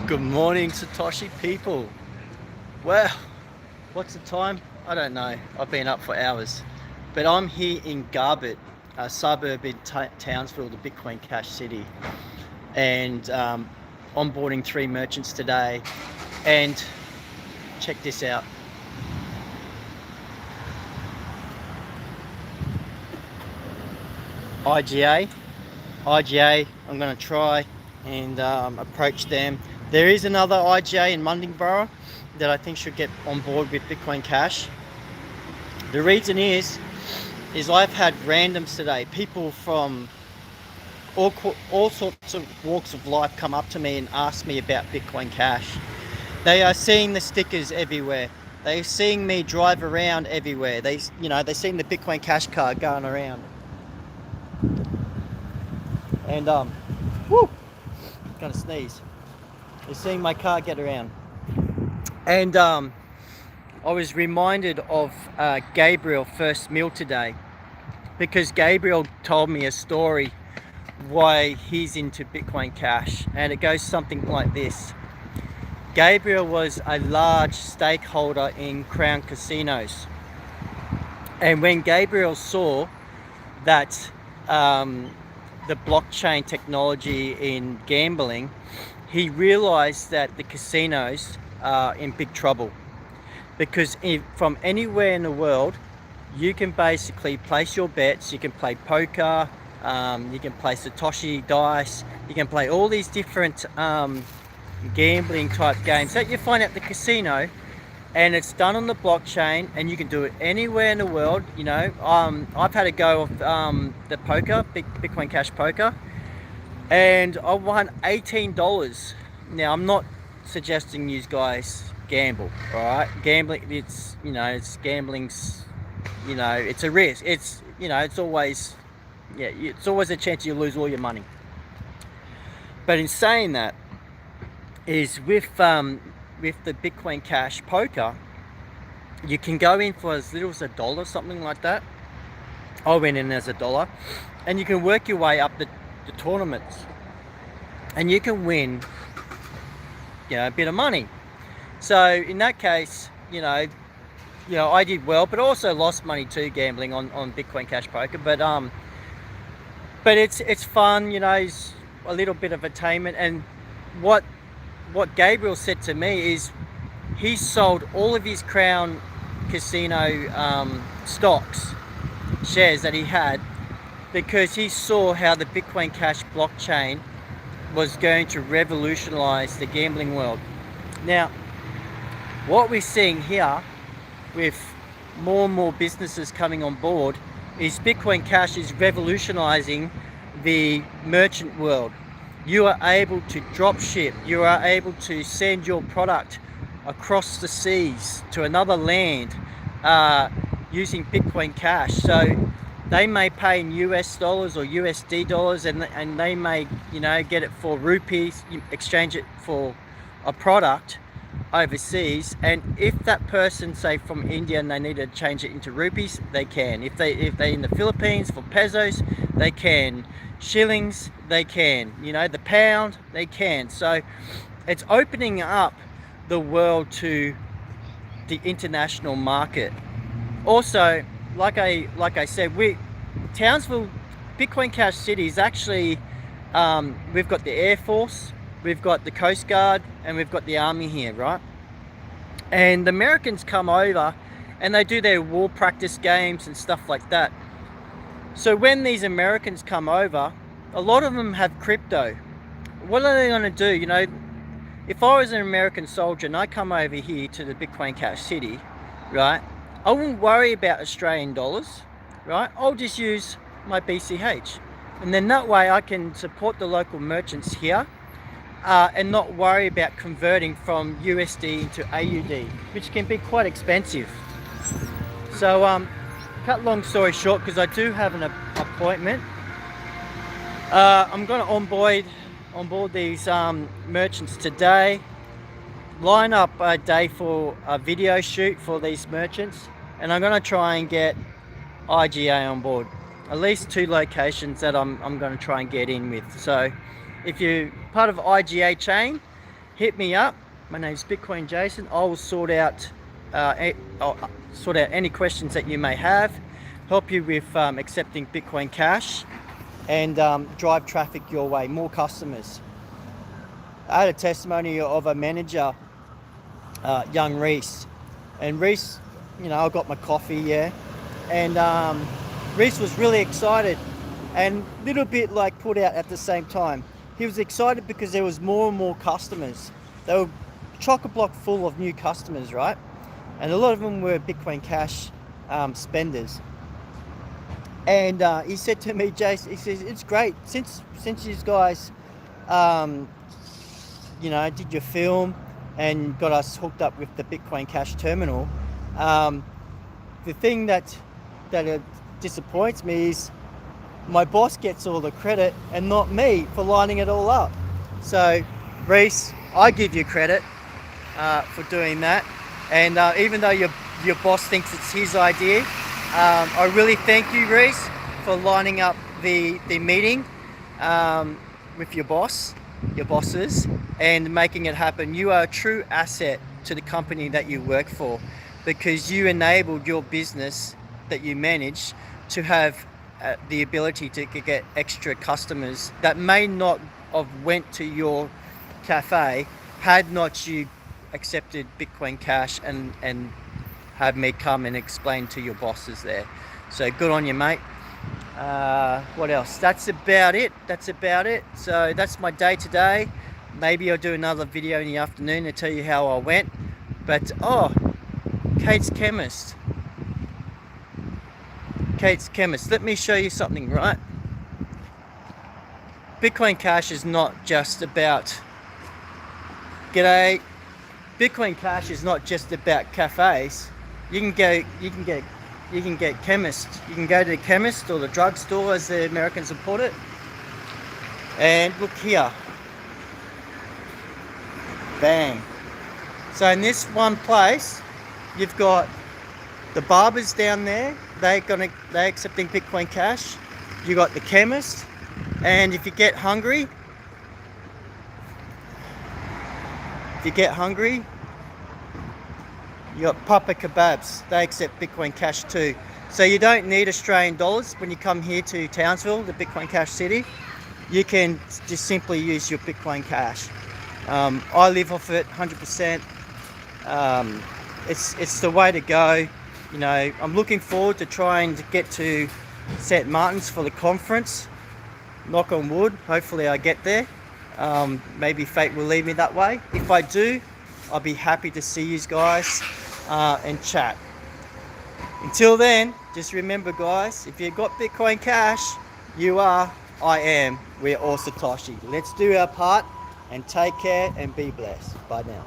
Good morning, Satoshi people. Well, what's the time? I don't know. I've been up for hours. But I'm here in Garbett, a suburb in Townsville, the Bitcoin Cash city. And onboarding 3 merchants today. And check this out. IGA, I'm going to try and approach them. There is another IGA in Mundingborough that I think should get on board with Bitcoin Cash. The reason is I've had randoms today, people from all sorts of walks of life come up to me and ask me about Bitcoin Cash. They are seeing the stickers everywhere. They're seeing me drive around everywhere. They're seeing the Bitcoin Cash card going around. And gonna sneeze. They're seeing my car get around. And I was reminded of Gabriel's first meal today, because Gabriel told me a story why he's into Bitcoin Cash, and it goes something like this. Gabriel was a large stakeholder in Crown Casinos, and when Gabriel saw that the blockchain technology in gambling, he realized that the casinos are in big trouble, because from anywhere in the world you can basically place your bets. You can play poker, you can play Satoshi dice, you can play all these different gambling type games that you find at the casino, and it's done on the blockchain, and you can do it anywhere in the world. I've had a go of the poker, Bitcoin Cash poker, and I won $18. Now, I'm not suggesting you guys gamble, all right? Gambling, it's gambling's, it's a risk. It's always a chance you lose all your money. But in saying that, is with the Bitcoin Cash poker, you can go in for as little as $1, something like that. I went in as $1, and you can work your way up the tournaments, and you can win a bit of money. So in that case, I did well, but also lost money too gambling on Bitcoin Cash poker. But it's fun, it's a little bit of attainment. And what Gabriel said to me is he sold all of his Crown Casino shares that he had, because he saw how the Bitcoin Cash blockchain was going to revolutionize the gambling world. Now, what we're seeing here with more and more businesses coming on board is Bitcoin Cash is revolutionizing the merchant world. You are able to drop ship. You are able to send your product across the seas to another land using Bitcoin Cash. So they may pay in US dollars or USD dollars, and they may get it for rupees, exchange it for a product overseas. And if that person, say from India, and they need to change it into rupees, they can. If they're in the Philippines for pesos, they can. Shillings, they can. The pound, they can. So it's opening up the world to the international market. Also, like I said, Townsville, Bitcoin Cash City is actually, we've got the Air Force, we've got the Coast Guard, and we've got the Army here, right? And the Americans come over and they do their war practice games and stuff like that. So when these Americans come over, a lot of them have crypto. What are they going to do? If I was an American soldier and I come over here to the Bitcoin Cash City, right, I wouldn't worry about Australian dollars, right? I'll just use my BcH. And then that way I can support the local merchants here and not worry about converting from USD into AUD, which can be quite expensive. So, cut long story short, because I do have an appointment, I'm going to onboard these merchants today, line up a day for a video shoot for these merchants, and I'm going to try and get IGA on board. At least 2 locations that I'm going to try and get in with. So if you're part of IGA chain, hit me up. My name is Bitcoin Jason. I will sort out any questions that you may have, help you with accepting Bitcoin Cash, and drive traffic your way, more customers. I had a testimony of a manager, young Reese, and Reese, I got my coffee, yeah, and Reese was really excited and a little bit like put out at the same time. He was excited because there was more and more customers. They were chock-a-block full of new customers, right? And a lot of them were Bitcoin Cash spenders. And he said to me, Jace, he says, it's great since you guys did your film and got us hooked up with the Bitcoin Cash terminal. The thing that disappoints me is my boss gets all the credit and not me for lining it all up. So, Reese, I give you credit for doing that. And even though your boss thinks it's his idea, I really thank you, Reese, for lining up the meeting with your bosses, and making it happen. You are a true asset to the company that you work for, because you enabled your business that you manage to have the ability to get extra customers that may not have went to your cafe had not you accepted Bitcoin Cash and have me come and explain to your bosses there. So good on you, mate. What else? That's about it. So that's my day today. Maybe I'll do another video in the afternoon to tell you how I went. But Kate's Chemist. Let me show you something, right? Bitcoin Cash is not just about Bitcoin Cash is not just about cafes. You can get chemists. You can go to the chemist or the drugstore, as the Americans would put it. And look here. Bang. So in this one place, you've got the barbers down there. They're accepting Bitcoin Cash. You got the chemist, and if you get hungry, you got Papa Kebabs. They accept Bitcoin Cash too. So you don't need Australian dollars when you come here to Townsville, the Bitcoin Cash city. You can just simply use your Bitcoin Cash. I live off it 100%. It's the way to go. I'm looking forward to trying to get to St. Martin's for the conference. Knock on wood. Hopefully I get there. Maybe fate will lead me that way. If I do, I'll be happy to see you guys and chat. Until then, just remember, guys, if you've got Bitcoin Cash, you are, I am, we're all Satoshi. Let's do our part and take care and be blessed. Bye now.